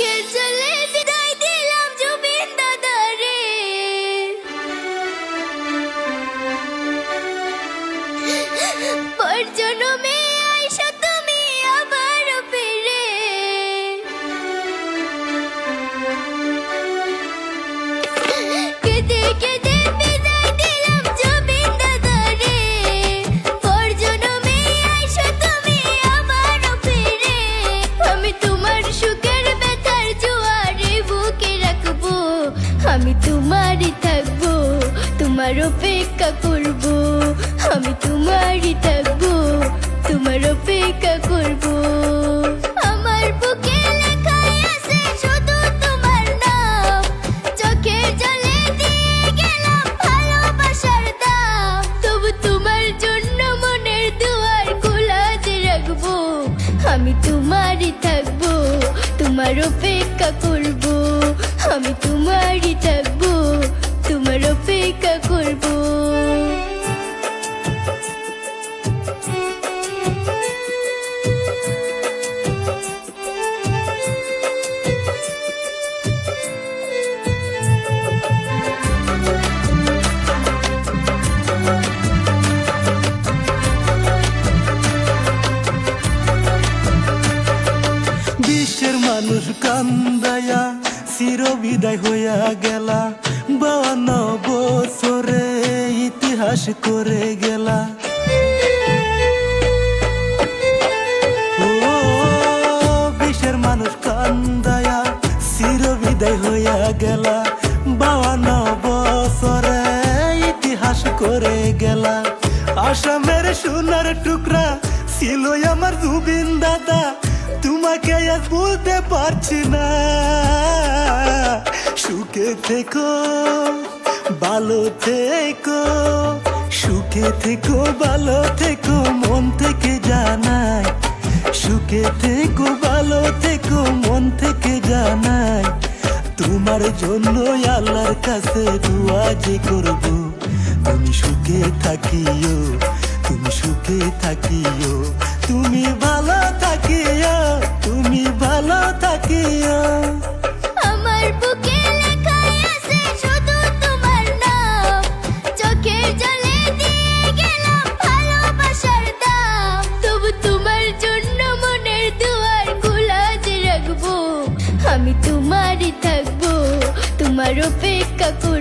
চোখের জলে বিদায় দিলাম জুবিন দাদারে। পর জন্মে আইসা তুমি আবার ফিরে। কেঁদে কেঁদে বিদায় দিলাম জুবিন দাদারে। পর জন্মে আইসা তুমি আবার ফিরে। আমি তোমার সুখের ব্যথার জোয়ারে বুকে রাখবো। আমি তোমারই থাকবো, তোমার অপেক্ষা করবো। আমি তোমারই থাকবো, তোমার অপেক্ষা করবো। আমার বুকে লেখাই আছে শুধু তোমার নাম। চোখের জলে দিয়ে গেলাম ভালোবাসার দাম। তবু তোমার জন্য মনের দুয়ার খোলা যে রাখবো। আমি তোমারই থাকবো, তোমার অপেক্ষা করবো। আমি তোমারই থাকবো, তোমার অপেক্ষা করবো। বিশ্বের মানুষ কান্দায়া চির বিদায় হইয়া গেলা। 52 বছরে ইতিহাস করে গেলা। ও বিশ্বের মানুষ কান্দায়া চির বিদায় হইয়া গেলা। 52 বছরে ইতিহাস করে গেলা। আসামের সোনার টুকরা ছিল আমার জুবিন দাদা। তোমাকে আজ বলতে পারছি না। সুখে থেকো, ভালো থেকো, সুখে থেকো, ভালো থেকো, মন থেকে জানাই। সুখে থেকো, ভালো থেকো, মন থেকে জানাই। তোমার জন্য আল্লাহর কাছে দোয়া যে করব। তুমি সুখে থাকিও, তুমি সুখে থাকিও, তুমি ভালো থাকিও, তুমি ভালো থাকিও। আমার বুকে লেখাই আছে শুধু তোমার নাম। চোখের জলে দিয়ে গেলাম ভালোবাসার দাম। তবু তোমার জন্য মনের দুয়ার খোলা যে রাখবো। আমি তোমারই থাকবো, তোমার অপেক্ষা করবো।